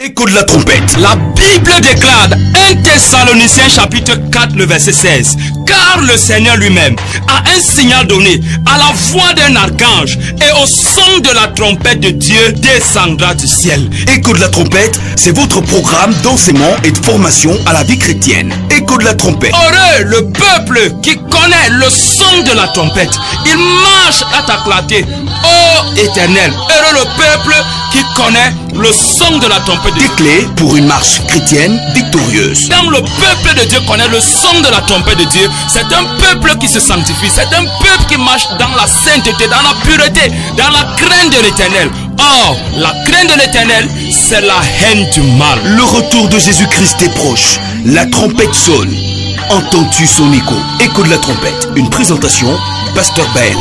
Écho de la trompette. La Bible déclare 1 Thessaloniciens chapitre 4 le verset 16. Car le Seigneur lui-même a un signal donné à la voix d'un archange et au son de la trompette de Dieu descendra du ciel. Écho de la trompette, c'est votre programme d'enseignement et de formation à la vie chrétienne. Écho de la trompette. Heureux le peuple qui connaît le son de la trompette. Il marche à ta clarté, ô Éternel. Heureux le peuple qui connaît le son de la trompette. Des clés pour une marche chrétienne victorieuse. Quand le peuple de Dieu connaît le son de la trompette de Dieu, c'est un peuple qui se sanctifie, c'est un peuple qui marche dans la sainteté, dans la pureté, dans la crainte de l'Éternel. Or, la crainte de l'Éternel, c'est la haine du mal. Le retour de Jésus-Christ est proche. La trompette sonne. Entends-tu son écho? Écho de la trompette. Une présentation, Pasteur Baël.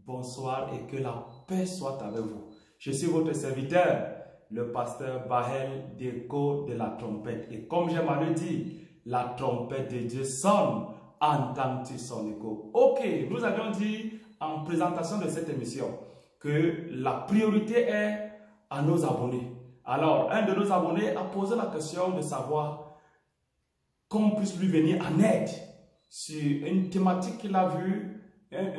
Bonsoir et que la paix soit avec vous. Je suis votre serviteur, le pasteur Baël d'Écho de la trompette. Et comme j'aimerais le dire, la trompette de Dieu sonne, entends-tu son écho? Ok, nous avions dit en présentation de cette émission que la priorité est à nos abonnés. Alors, un de nos abonnés a posé la question de savoir qu'on puisse lui venir en aide sur une thématique qu'il a vue,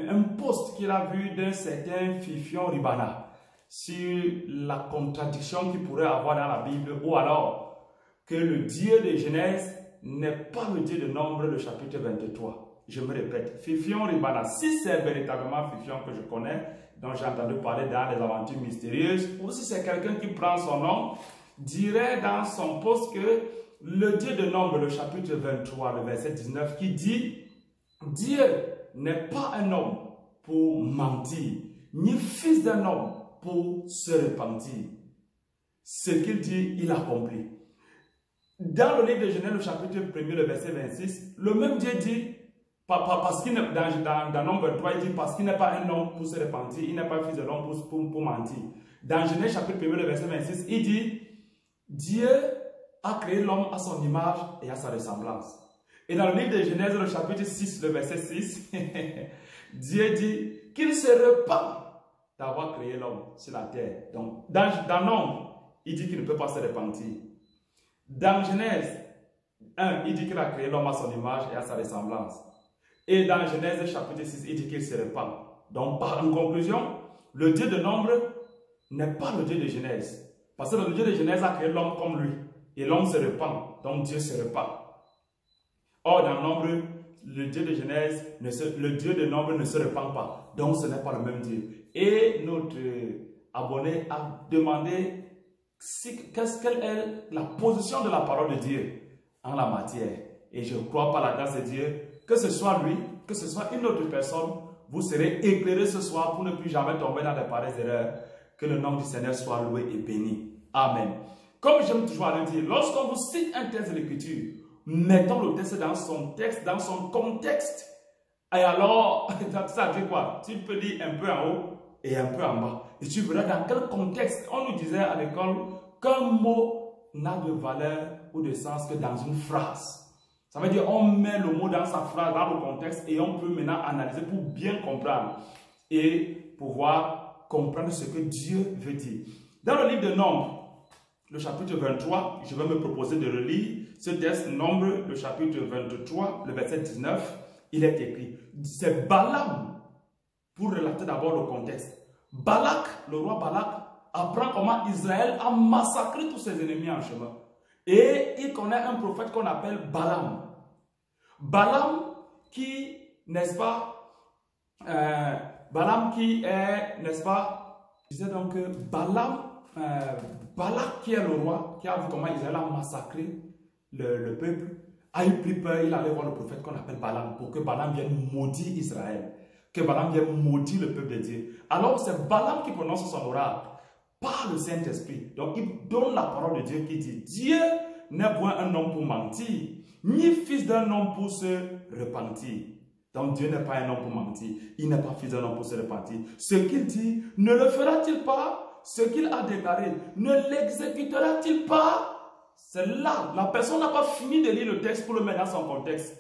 un post qu'il a vu d'un certain Fifion Ribana sur la contradiction qu'il pourrait avoir dans la Bible, ou alors que le Dieu de Genèse n'est pas le Dieu de Nombre, le chapitre 23. Je me répète, Fifion Ribana, si c'est véritablement Fifion que je connais, dont j'ai entendu parler dans les aventures mystérieuses, ou si c'est quelqu'un qui prend son nom, dirait dans son post que le Dieu de Nombre, le chapitre 23, le verset 19, qui dit « Dieu n'est pas un homme pour mentir, ni fils d'un homme pour se repentir. Ce qu'il dit, il accomplit. » Dans le livre de Genèse, le chapitre 1er, le verset 26, le même Dieu dit, parce qu'il dans Nombre 23, il dit, parce qu'il n'est pas un homme pour se repentir, il n'est pas un fils de l'homme pour mentir. Dans Genèse chapitre 1er, le verset 26, il dit, Dieu a créé l'homme à son image et à sa ressemblance. Et dans le livre de Genèse, le chapitre 6, le verset 6, Dieu dit qu'il se repent d'avoir créé l'homme sur la terre. Donc, dans Nombre, il dit qu'il ne peut pas se repentir. Dans Genèse 1, il dit qu'il a créé l'homme à son image et à sa ressemblance. Et dans Genèse chapitre 6, il dit qu'il se repent. Donc, en conclusion, le Dieu de Nombre n'est pas le Dieu de Genèse. Parce que le Dieu de Genèse a créé l'homme comme lui. Et l'homme se repent. Donc, Dieu se repent. Or, dans Nombre, le Dieu de Genèse, le Dieu de Nombre ne se repent pas. Donc, ce n'est pas le même Dieu. Et notre abonné a demandé quelle est la position de la parole de Dieu en la matière. Et je crois par la grâce de Dieu, que ce soit lui, que ce soit une autre personne, vous serez éclairés ce soir pour ne plus jamais tomber dans de pareilles erreurs. Que le nom du Seigneur soit loué et béni. Amen. Comme j'aime toujours le dire, lorsqu'on vous cite un texte de l'Écriture, mettons le texte, dans son contexte. Et alors, ça dit quoi? Tu peux lire un peu en haut et un peu en bas. Et tu verras dans quel contexte. On nous disait à l'école qu'un mot n'a de valeur ou de sens que dans une phrase. Ça veut dire on met le mot dans sa phrase, dans le contexte, et on peut maintenant analyser pour bien comprendre et pouvoir comprendre ce que Dieu veut dire. Dans le livre de Nombre, le chapitre 23, je vais me proposer de relire ce texte, Nombre, le chapitre 23, le verset 19, il est écrit. C'est Balaam, pour relater d'abord le contexte. Balak, le roi Balak, apprend comment Israël a massacré tous ses ennemis en chemin. Et il connaît un prophète qu'on appelle Balaam. Balaam qui, n'est-ce pas, Balaam qui est, n'est-ce pas, je disais donc que Balak qui est le roi, qui a vu comment Israël a massacré le peuple, a eu plus peur, il allait voir le prophète qu'on appelle Balaam pour que Balaam vienne maudire Israël, que Balaam vienne maudire le peuple de Dieu. Alors c'est Balaam qui prononce son oracle. par le Saint-Esprit. Donc, il donne la parole de Dieu qui dit, Dieu n'est point un homme pour mentir, ni fils d'un homme pour se repentir. Donc, Dieu n'est pas un homme pour mentir. Il n'est pas fils d'un homme pour se repentir. Ce qu'il dit, ne le fera-t-il pas? Ce qu'il a déclaré, ne l'exécutera-t-il pas? C'est là. La personne n'a pas fini de lire le texte pour le mettre dans son contexte.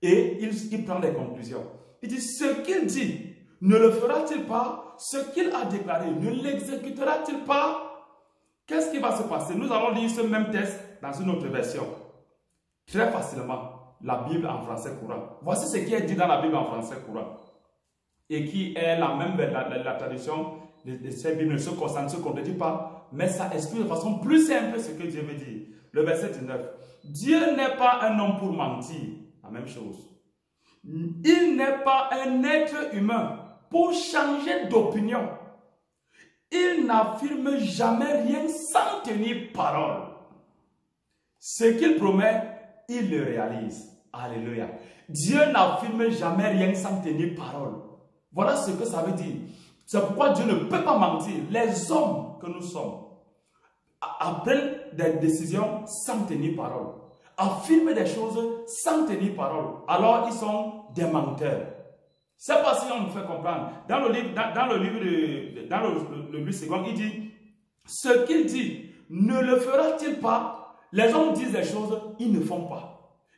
Et il prend des conclusions. Il dit, ce qu'il dit, ne le fera-t-il pas? Ce qu'il a déclaré, ne l'exécutera-t-il pas? Qu'est-ce qui va se passer? Nous allons lire ce même texte dans une autre version. Très facilement. La Bible en français courant. Voici ce qui est dit dans la Bible en français courant. Et qui est la même, la tradition de cette Bible ne se contredit pas, mais ça explique de façon plus simple ce que Dieu veut dire. Le verset 19. Dieu n'est pas un homme pour mentir. La même chose. Il n'est pas un être humain pour changer d'opinion. Il n'affirme jamais rien sans tenir parole. Ce qu'il promet, il le réalise. Alléluia. Dieu n'affirme jamais rien sans tenir parole. Voilà ce que ça veut dire. C'est pourquoi Dieu ne peut pas mentir. Les hommes que nous sommes prennent des décisions sans tenir parole. Affirment des choses sans tenir parole. Alors ils sont des menteurs. C'est pas si on nous fait comprendre. Dans le livre second, il dit, ce qu'il dit, ne le fera-t-il pas? Les hommes disent des choses, ils ne font pas.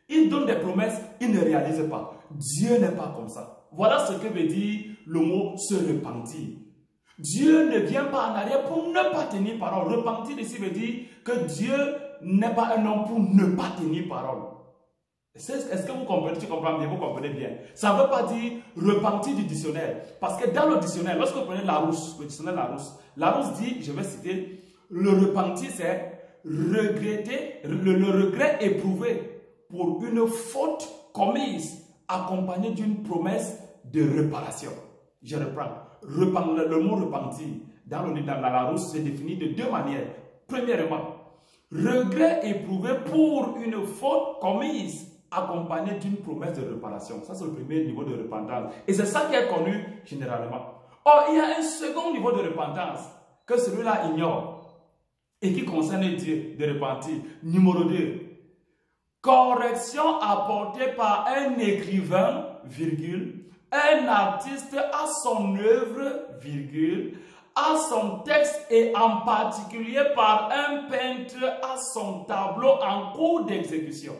Ils donnent des promesses, ils ne réalisent pas. Dieu n'est pas comme ça. Voilà ce que veut dire le mot se repentir. Dieu ne vient pas en arrière pour ne pas tenir parole. Repentir ici veut dire que Dieu n'est pas un homme pour ne pas tenir parole. Est-ce que vous comprenez? Tu comprends bien, vous comprenez bien. Ça ne veut pas dire repentir du dictionnaire. Parce que dans le dictionnaire, lorsque vous prenez Larousse, le dictionnaire Larousse dit, je vais citer, le repentir c'est regretter, le regret éprouvé pour une faute commise accompagnée d'une promesse de réparation. Je reprends. Le mot repentir dans la Larousse se définit de deux manières. Premièrement, regret éprouvé pour une faute commise accompagnée d'une promesse de réparation. Ça, c'est le premier niveau de repentance. Et c'est ça qui est connu généralement. Or, il y a un second niveau de repentance que celui-là ignore et qui concerne Dieu de repentir. Numéro 2. Correction apportée par un écrivain, virgule, un artiste à son œuvre, virgule, à son texte et en particulier par un peintre à son tableau en cours d'exécution.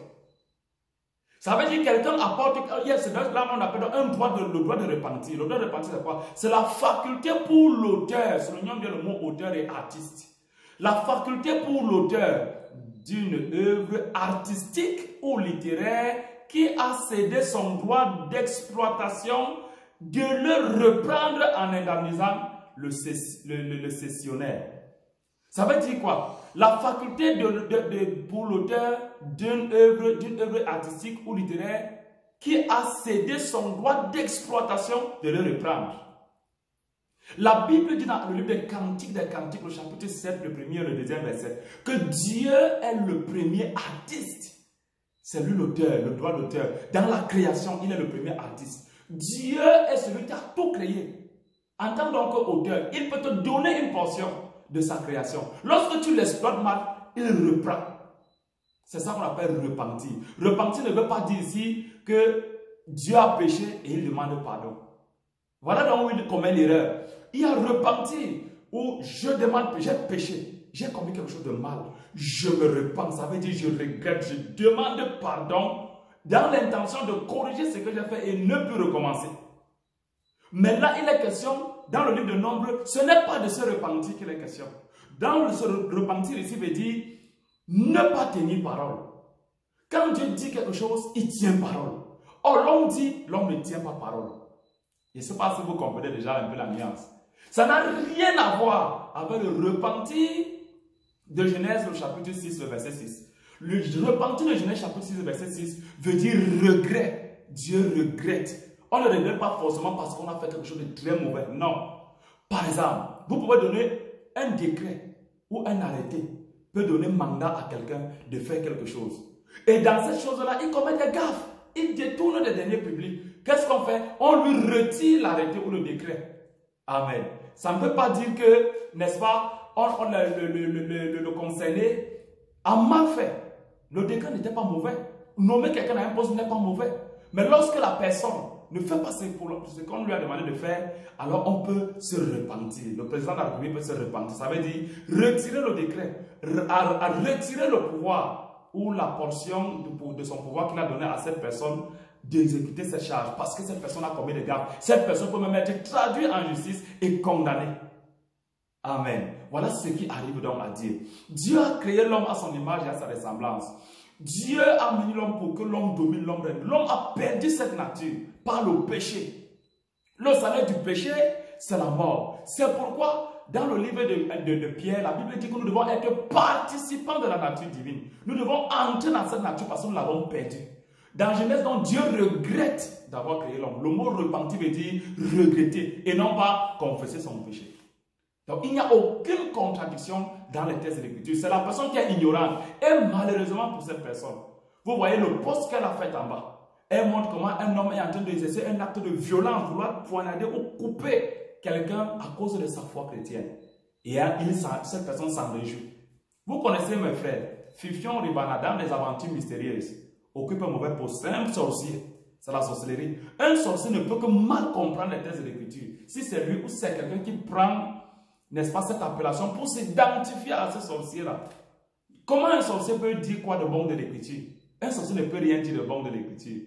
Ça veut dire que quelqu'un apporte, là on appelle le droit de repentir. Le droit de repentir c'est quoi? C'est la faculté pour l'auteur, soulignons bien le mot auteur et artiste. La faculté pour l'auteur d'une œuvre artistique ou littéraire qui a cédé son droit d'exploitation de le reprendre en indemnisant le cessionnaire. Ça veut dire quoi? La faculté pour l'auteur d'une œuvre artistique ou littéraire qui a cédé son droit d'exploitation de le reprendre. La Bible dit dans le livre des Cantiques, au chapitre 7, le premier et le deuxième verset, que Dieu est le premier artiste. C'est lui l'auteur, le droit d'auteur. Dans la création, il est le premier artiste. Dieu est celui qui a tout créé. En tant qu'auteur, il peut te donner une portion de sa création. Lorsque tu l'exploites mal, il reprend. C'est ça qu'on appelle repentir. Repentir ne veut pas dire ici que Dieu a péché et il demande pardon. Voilà donc où il commet l'erreur. Il a repenti où je demande, j'ai péché, j'ai commis quelque chose de mal. Je me repens, ça veut dire je regrette, je demande pardon dans l'intention de corriger ce que j'ai fait et ne plus recommencer. Mais là, il est question, dans le livre de Nombre, ce n'est pas de se repentir qu'il est question. Dans le se repentir ici veut dire ne pas tenir parole. Quand Dieu dit quelque chose, il tient parole. Or, l'homme dit, l'homme ne tient pas parole. Je ne sais pas si vous comprenez déjà un peu la nuance. Ça n'a rien à voir avec le repentir de Genèse au chapitre 6, le verset 6. Le repentir de Genèse chapitre 6, le verset 6 veut dire regret. Dieu regrette. On ne regrette pas forcément parce qu'on a fait quelque chose de très mauvais. Non. Par exemple, vous pouvez donner un décret ou un arrêté peut donner mandat à quelqu'un de faire quelque chose. Et dans cette chose-là, il commet des gaffes. Il détourne des deniers publics. Qu'est-ce qu'on fait? On lui retire l'arrêté ou le décret. Amen. Ça ne veut pas dire que, n'est-ce pas, le concerné a mal fait. Le décret n'était pas mauvais. Nommer quelqu'un à un poste n'est pas mauvais. Mais lorsque la personne ne fait pas ce qu'on lui a demandé de faire, alors on peut se repentir. Le président de la République peut se repentir. Ça veut dire retirer le décret, retirer le pouvoir ou la portion de son pouvoir qu'il a donné à cette personne d'exécuter cette charge parce que cette personne a commis des gaffes. Cette personne peut même être traduite en justice et condamnée. Amen. Voilà ce qui arrive donc à Dieu. Dieu a créé l'homme à son image et à sa ressemblance. Dieu a mis l'homme pour que l'homme domine l'homme. L'homme a perdu cette nature par le péché. Le salaire du péché, c'est la mort. C'est pourquoi, dans le livre de Pierre, la Bible dit que nous devons être participants de la nature divine. Nous devons entrer dans cette nature parce que nous l'avons perdue. Dans Genèse, donc, Dieu regrette d'avoir créé l'homme. Le mot repentir veut dire regretter et non pas confesser son péché. Donc, il n'y a aucune contradiction dans les textes de l'Écriture. C'est la personne qui est ignorante. Et malheureusement pour cette personne, vous voyez le poste qu'elle a fait en bas. Elle montre comment un homme est en train d'exercer un acte de violence, vouloir poignarder ou couper quelqu'un à cause de sa foi chrétienne. Et cette personne s'en réjouit. Vous connaissez mes frères, Fifion Ribana, dans des aventures mystérieuses, occupe un mauvais poste. C'est un sorcier. C'est la sorcellerie. Un sorcier ne peut que mal comprendre les textes de l'Écriture. Si c'est lui ou c'est quelqu'un qui prend, n'est-ce pas, cette appellation pour s'identifier à ce sorcier-là. Comment un sorcier peut dire quoi de bon de l'Écriture? Un sorcier ne peut rien dire de bon de l'Écriture.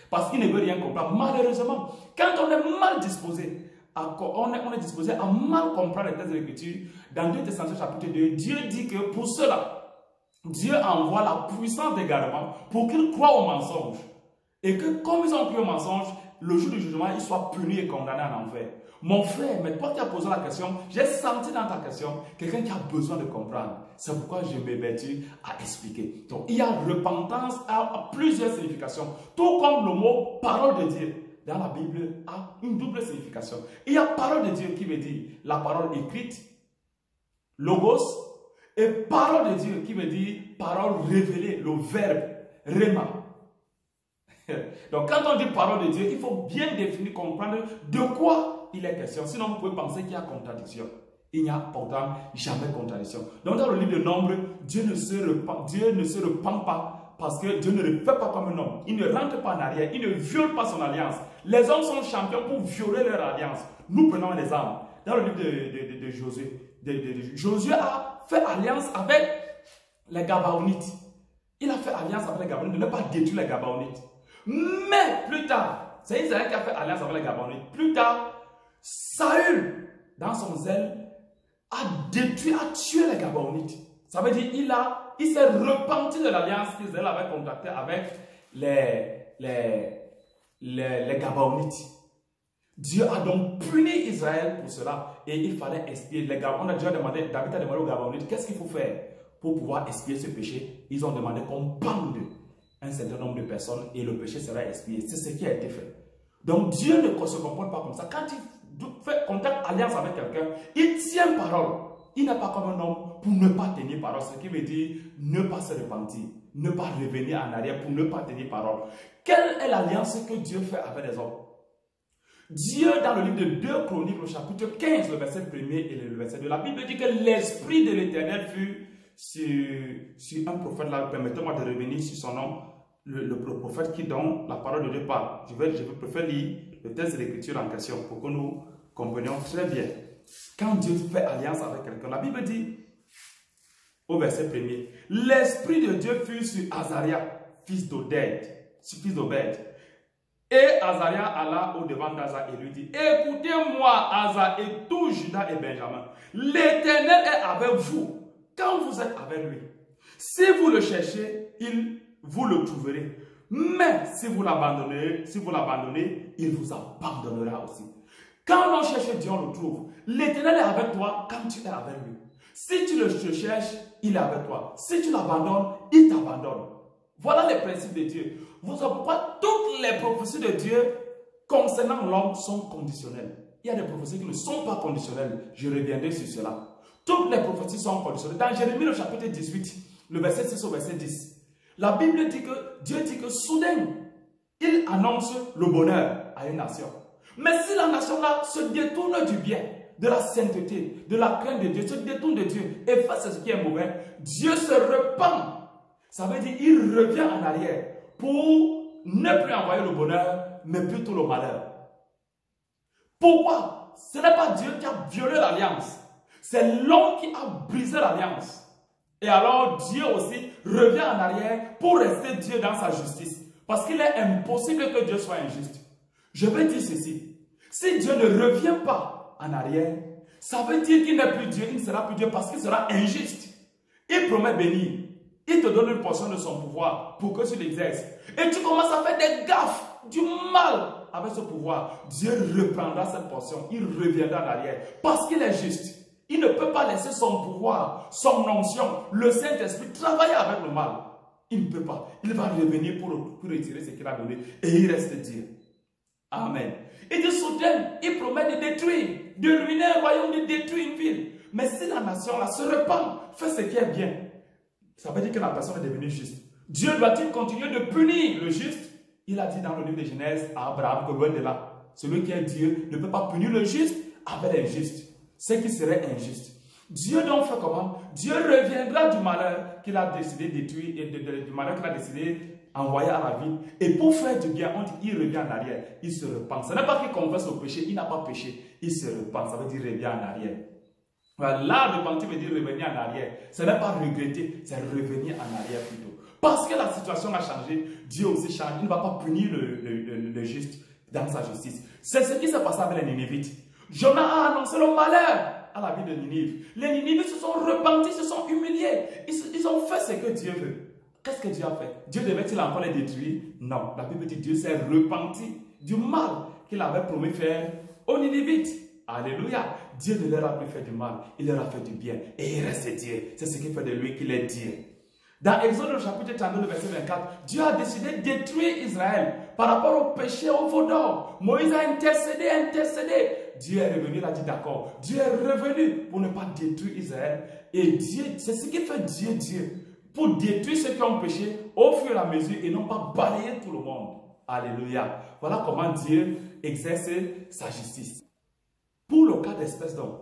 Parce qu'il ne veut rien comprendre. Malheureusement, quand on est mal disposé, on est disposé à mal comprendre les textes de l'Écriture, dans 2 Thessaloniciens chapitre 2, Dieu dit que pour cela, Dieu envoie la puissance d'égarement pour qu'ils croient au mensonge. Et que comme ils ont cru au mensonge, le jour du jugement, ils soient punis et condamnés en enfer. Mon frère, mais toi qui as posé la question, j'ai senti dans ta question quelqu'un qui a besoin de comprendre. C'est pourquoi je m'évertue à expliquer. Donc, il y a repentance à plusieurs significations. Tout comme le mot parole de Dieu dans la Bible a une double signification. Il y a parole de Dieu qui veut dire la parole écrite, logos, et parole de Dieu qui veut dire parole révélée, le verbe, rhéma. Donc, quand on dit parole de Dieu, il faut bien définir, comprendre de quoi il est question. Sinon, vous pouvez penser qu'il y a contradiction. Il n'y a pourtant jamais contradiction. Donc, dans le livre de Nombre, Dieu ne se repent pas parce que Dieu ne le fait pas comme un homme. Il ne rentre pas en arrière. Il ne viole pas son alliance. Les hommes sont champions pour violer leur alliance. Nous prenons les armes. Dans le livre de Josué, Josué a fait alliance avec les Gabaonites. Il a fait alliance avec les Gabaonites de ne pas détruire les Gabaonites. Mais plus tard, c'est Israël qui a fait alliance avec les Gabaonites. Plus tard, Saül, dans son zèle, a détruit, a tué les Gabaonites. Ça veut dire il s'est repenti de l'alliance qu'Israël avait contractée avec les Gabaonites. Dieu a donc puni Israël pour cela et il fallait expier. On a déjà demandé, David a demandé aux Gabaonites, qu'est-ce qu'il faut faire pour pouvoir expier ce péché? Ils ont demandé qu'on pende un certain nombre de personnes et le péché sera expié. C'est ce qui a été fait. Donc Dieu ne se comporte pas comme ça. Quand il fait contact, alliance avec quelqu'un, il tient parole. Il n'est pas comme un homme pour ne pas tenir parole. Ce qui veut dire ne pas se repentir, ne pas revenir en arrière pour ne pas tenir parole. Quelle est l'alliance que Dieu fait avec les hommes? Dieu, dans le livre de 2 Chroniques, le chapitre 15, le verset 1er et le verset 2, la Bible dit que l'Esprit de l'Éternel fut sur un prophète là. Permettez-moi de revenir sur son nom, le prophète qui donne la parole de Dieu parle. Je préfère lire le texte de l'Écriture en question pour que nous comprenions très bien. Quand Dieu fait alliance avec quelqu'un, la Bible dit au verset 1er, l'Esprit de Dieu fut sur Azaria, fils d'Obed. Et Azaria alla au-devant d'Asa et lui dit, écoutez-moi, Asa et tout Judas et Benjamin. L'Éternel est avec vous quand vous êtes avec lui. Si vous le cherchez, vous le trouverez. Mais si vous l'abandonnez, il vous abandonnera aussi. Quand on cherche Dieu, on le trouve. L'Éternel est avec toi quand tu es avec lui. Si tu le cherches, il est avec toi. Si tu l'abandonnes, il t'abandonne. Voilà les principes de Dieu. Vous savez pourquoi toutes les prophéties de Dieu concernant l'homme sont conditionnelles. Il y a des prophéties qui ne sont pas conditionnelles. Je reviendrai sur cela. Toutes les prophéties sont conditionnelles. Dans Jérémie, le chapitre 18, le verset 6 au verset 10, la Bible dit que Dieu dit que soudain, il annonce le bonheur à une nation. Mais si la nation-là se détourne du bien, de la sainteté, de la crainte de Dieu, se détourne de Dieu et fait ce qui est mauvais, Dieu se repent. Ça veut dire qu'il revient en arrière pour ne plus envoyer le bonheur, mais plutôt le malheur. Pourquoi? Ce n'est pas Dieu qui a violé l'alliance. C'est l'homme qui a brisé l'alliance. Et alors Dieu aussi revient en arrière pour rester Dieu dans sa justice. Parce qu'il est impossible que Dieu soit injuste. Je vais dire ceci. Si Dieu ne revient pas en arrière, ça veut dire qu'il n'est plus Dieu, il ne sera plus Dieu parce qu'il sera injuste. Il promet bénir. Il te donne une portion de son pouvoir pour que tu l'exerces. Et tu commences à faire des gaffes, du mal avec ce pouvoir. Dieu reprendra cette portion. Il reviendra en arrière parce qu'il est juste. Il ne peut pas laisser son pouvoir, son onction, le Saint-Esprit travailler avec le mal. Il ne peut pas. Il va revenir pour retirer ce qu'il a donné et il reste Dieu. Amen. Et de soudain, il promet de détruire, de ruiner un royaume, de détruire une ville. Mais si la nation là se repent, fait ce qui est bien, ça veut dire que la personne est devenue juste. Dieu doit-il continuer de punir le juste? Il a dit dans le livre de Genèse à Abraham que loin de là, celui qui est Dieu ne peut pas punir le juste avec l'injuste. Ce qui serait injuste. Dieu donc fait comment? Dieu reviendra du malheur qu'il a décidé de détruire et du malheur qu'il a décidé d'envoyer à la ville. Et pour faire du bien, on dit il revient en arrière. Il se repent. Ce n'est pas qu'il confesse au péché, il n'a pas péché. Il se repent, ça veut dire revient en arrière. Là, repentir veut dire revenir en arrière. Ce n'est pas regretter, c'est revenir en arrière plutôt. Parce que la situation a changé, Dieu aussi change. Il ne va pas punir le juste dans sa justice. C'est ce qui s'est passé avec les Ninivites. Jonas a annoncé le malheur à la ville de Ninive. Les Ninivites se sont repentis, se sont humiliés. Ils ont fait ce que Dieu veut. Qu'est-ce que Dieu a fait? Dieu devait-il encore les détruire? Non. La Bible dit que Dieu s'est repenti du mal qu'il avait promis faire aux Ninivites. Alléluia. Dieu ne leur a plus fait du mal. Il leur a fait du bien. Et il reste Dieu. C'est ce qui fait de lui qu'il est Dieu. Dans Exode chapitre 32, verset 24, Dieu a décidé de détruire Israël par rapport au péché au veau d'or. Moïse a intercédé. Dieu est revenu, il a dit d'accord. Dieu est revenu pour ne pas détruire Israël. Et Dieu, c'est ce qui fait Dieu. Pour détruire ceux qui ont péché au fur et à mesure et non pas balayer tout le monde. Alléluia. Voilà comment Dieu exerce sa justice. Pour le cas d'espèce donc,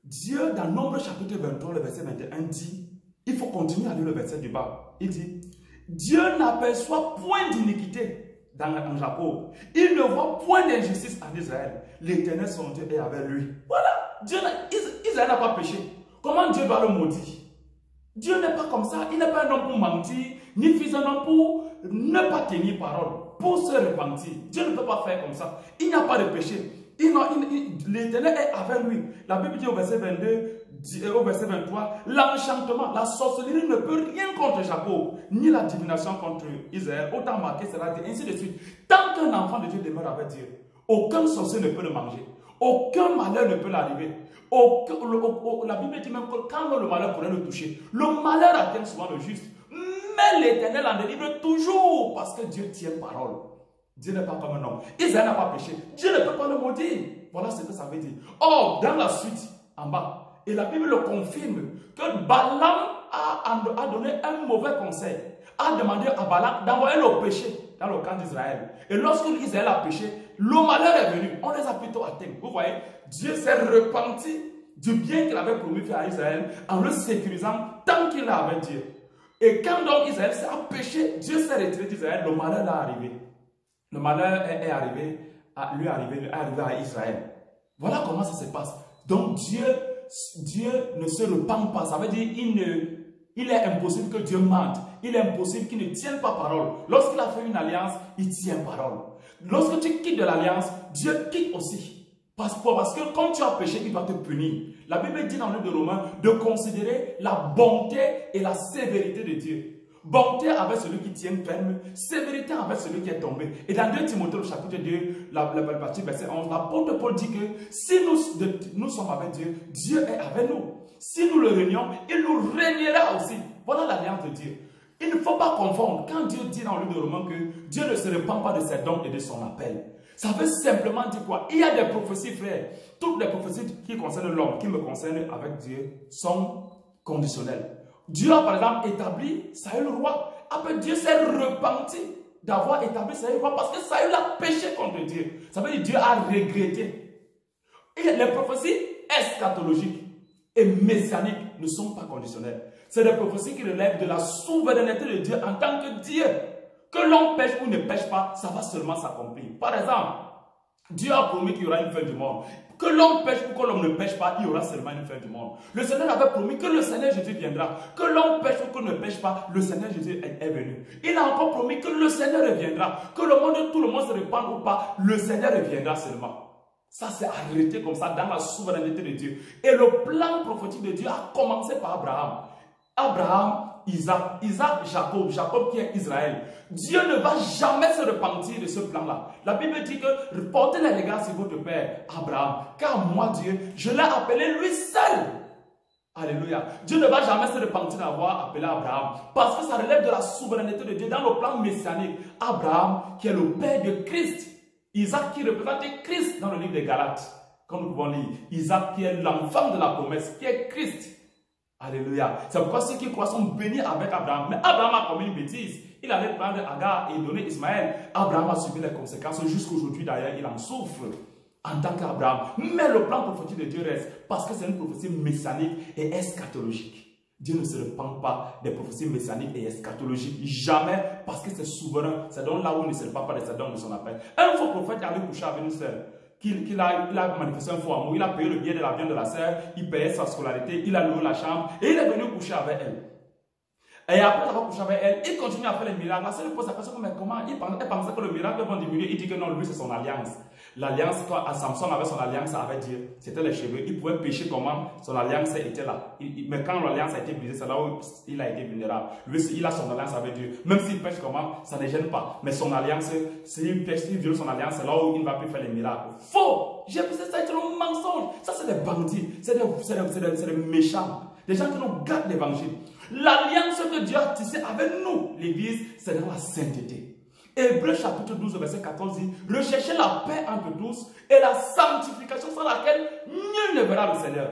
Dieu dans Nombre chapitre 23, le verset 21 dit, il faut continuer à lire le verset du bas. Il dit, Dieu n'aperçoit point d'iniquité dans Jacob. Il ne voit point d'injustice en Israël. L'Éternel son Dieu est avec lui. Voilà, Israël n'a pas péché. Comment Dieu doit le maudire? Dieu n'est pas comme ça. Il n'est pas un homme pour mentir, ni fils d'un homme pour ne pas tenir parole, pour se repentir. Dieu ne peut pas faire comme ça. Il n'y a pas de péché. L'Éternel est avec lui. La Bible dit au verset 22, au verset 23, l'enchantement, la sorcellerie ne peut rien contre Jacob, ni la divination contre Israël. Autant marqué sera dit, ainsi de suite. Tant qu'un enfant de Dieu demeure avec Dieu, aucun sorcier ne peut le manger. Aucun malheur ne peut l'arriver. La Bible dit même que quand le malheur pourrait le toucher, le malheur atteint souvent le juste. Mais l'Éternel en délivre toujours parce que Dieu tient parole. Dieu n'est pas comme un homme. Israël n'a pas péché. Dieu ne peut pas le maudire. Voilà ce que ça veut dire. Or, dans la suite, en bas, et la Bible le confirme, que Balaam a donné un mauvais conseil, a demandé à Balak d'envoyer le péché dans le camp d'Israël. Et lorsque Israël a péché, le malheur est venu. On les a plutôt atteints. Vous voyez, Dieu s'est repenti du bien qu'il avait promis faire à Israël en le sécurisant tant qu'il est avec Dieu. Et quand donc Israël a péché, Dieu s'est retiré d'Israël, le malheur est arrivé. Le malheur est arrivé à Israël. Voilà comment ça se passe. Donc Dieu ne se repent pas. Ça veut dire il est impossible que Dieu mente. Il est impossible qu'il ne tienne pas parole. Lorsqu'il a fait une alliance, il tient parole. Lorsque tu quittes de l'alliance, Dieu quitte aussi. Parce que quand tu as péché, il va te punir. La Bible dit dans le livre de Romains de considérer la bonté et la sévérité de Dieu. Bonté avec celui qui tient ferme, sévérité avec celui qui est tombé. Et dans 2 Timothée, le chapitre 2, la partie verset 11, l'apôtre Paul dit que si nous sommes avec Dieu, Dieu est avec nous. Si nous le régnons, il nous régnera aussi. Voilà l'alliance de Dieu. Il ne faut pas confondre. Quand Dieu dit dans le livre de Romains que Dieu ne se repent pas de ses dons et de son appel, ça veut simplement dire quoi? Il y a des prophéties, frères. Toutes les prophéties qui concernent l'homme, qui me concernent avec Dieu, sont conditionnelles. Dieu a par exemple établi Saül roi. Après Dieu s'est repenti d'avoir établi Saül roi parce que Saül a péché contre Dieu. Ça veut dire que Dieu a regretté. Et les prophéties eschatologiques et messianiques ne sont pas conditionnelles. C'est des prophéties qui relèvent de la souveraineté de Dieu en tant que Dieu. Que l'on pêche ou ne pêche pas, ça va seulement s'accomplir. Par exemple, Dieu a promis qu'il y aura une fin du monde. Que l'on pêche ou que l'on ne pêche pas, il y aura seulement une fin du monde. Le Seigneur avait promis que le Seigneur Jésus viendra. Que l'on pêche ou qu'on ne pêche pas, le Seigneur Jésus est venu. Il a encore promis que le Seigneur reviendra. Que tout le monde se répande ou pas, le Seigneur reviendra seulement. Ça s'est arrêté comme ça dans la souveraineté de Dieu. Et le plan prophétique de Dieu a commencé par Abraham. Abraham, Isaac, Jacob, Jacob qui est Israël. Dieu ne va jamais se repentir de ce plan-là. La Bible dit que portez les regards sur votre père, Abraham. Car moi, Dieu, je l'ai appelé lui seul. Alléluia. Dieu ne va jamais se repentir d'avoir appelé Abraham. Parce que ça relève de la souveraineté de Dieu dans le plan messianique. Abraham qui est le père de Christ. Isaac qui représentait Christ dans le livre des Galates. Comme nous pouvons lire. Isaac qui est l'enfant de la promesse, qui est Christ. Alléluia. C'est pourquoi ceux qui croient sont bénis avec Abraham. Mais Abraham a commis une bêtise. Il allait prendre Agar et donner Ismaël. Abraham a subi les conséquences. Jusqu'aujourd'hui d'ailleurs, il en souffre en tant qu'Abraham. Mais le plan prophétique de Dieu reste parce que c'est une prophétie messianique et eschatologique. Dieu ne se repent pas des prophéties messianiques et eschatologiques. Jamais, parce que c'est souverain. C'est donc là où il ne se repent pas des dons de son appel. Un faux prophète est allé coucher avec une sœur. Il a manifesté un faux amour, il a payé le billet de l'avion de la sœur, il payait sa scolarité, il a loué la chambre et il est venu coucher avec elle. Et après avoir couché avec elle, il continue à faire les miracles. La sœur lui pose la question, mais comment? Elle pensait que le miracle va diminuer. Il dit que non, lui c'est son alliance. L'alliance, quand Samson avait son alliance avec Dieu, c'était les cheveux. Il pouvait pécher comment son alliance était là. Mais quand l'alliance a été brisée, c'est là où il a été vulnérable. Lui, il a son alliance avec Dieu. Même s'il pêche comment, ça ne gêne pas. Mais son alliance, s'il pêche, s'il viole son alliance, c'est là où il ne va plus faire les miracles. Faux! J'ai pensé ça c'est un mensonge. Ça, c'est des bandits. C'est des méchants. Des gens qui nous gardent l'évangile. L'alliance que Dieu a tissée avec nous, l'église, c'est dans la sainteté. Hébreux chapitre 12, verset 14 dit, recherchez la paix entre tous et la sanctification sans laquelle nul ne verra le Seigneur.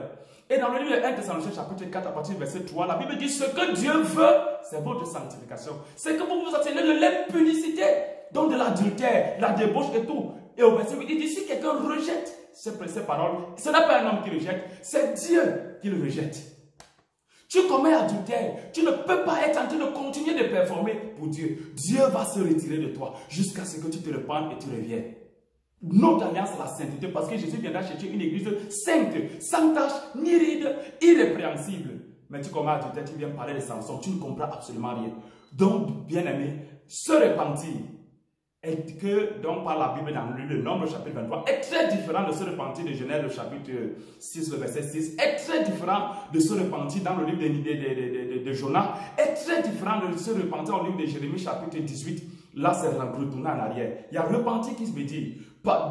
Et dans le livre de 1 Thessaloniciens chapitre 4, à partir du verset 3, la Bible dit, ce que Dieu veut, c'est votre sanctification. C'est que vous vous atteignez de l'impudicité, donc de l'adultère, la débauche et tout. Et au verset 8, il dit, si quelqu'un rejette ces paroles, ce n'est pas un homme qui rejette, c'est Dieu qui le rejette. Tu commets adultère, tu ne peux pas être en train de continuer de performer pour Dieu. Dieu va se retirer de toi jusqu'à ce que tu te repentes et tu reviennes. Notre alliance, c'est la sainteté, parce que Jésus viendra chercher une église sainte, sans tache, ni ride, irrépréhensible. Mais tu commets adultère, tu viens parler de Samson, tu ne comprends absolument rien. Donc, bien aimé, se repentir, et que, donc, par la Bible, dans le Nombre chapitre 23, est très différent de se repentir de Genèse, le chapitre 6, le verset 6, est très différent de se repentir dans le livre de Jonas, est très différent de se repentir au livre de Jérémie, chapitre 18. Là, c'est retourner en arrière. Il y a repentir qui se veut dire,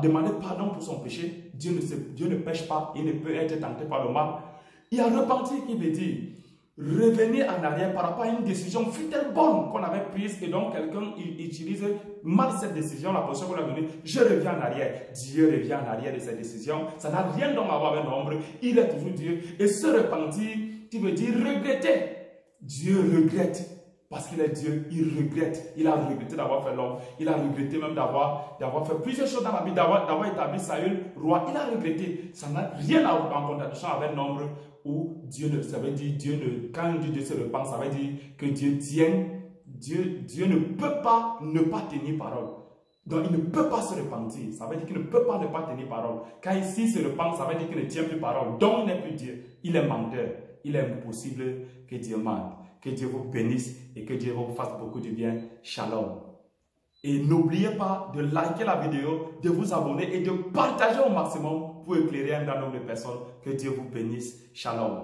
demander pardon pour son péché. Dieu ne pêche pas, il ne peut être tenté par le mal. Il y a repentir qui veut dire, revenir en arrière par rapport à une décision fut-elle bonne qu'on avait prise et donc quelqu'un utilise mal cette décision, la position qu'on a donnée, je reviens en arrière. Dieu revient en arrière de cette décision. Ça n'a rien donc à voir avec l'ombre. Il est toujours Dieu. Et se repentir, tu veux dire regretter. Dieu regrette. Parce qu'il est Dieu, il regrette. Il a regretté d'avoir fait l'homme. Il a regretté même d'avoir fait plusieurs choses dans la vie, d'avoir établi Saül roi. Il a regretté. Ça n'a rien à voir en contradiction avec l'ombre. Où Dieu ne, ça veut dire quand Dieu se repent, ça veut dire que Dieu tient, Dieu ne peut pas ne pas tenir parole. Donc il ne peut pas se repentir, ça veut dire qu'il ne peut pas ne pas tenir parole. Quand ici se repent, ça veut dire qu'il ne tient plus parole. Donc il n'est plus Dieu, il est menteur. Il est impossible que Dieu mente. Que Dieu vous bénisse et que Dieu vous fasse beaucoup de bien. Shalom. Et n'oubliez pas de liker la vidéo, de vous abonner et de partager au maximum pour éclairer un grand nombre de personnes. Que Dieu vous bénisse. Shalom.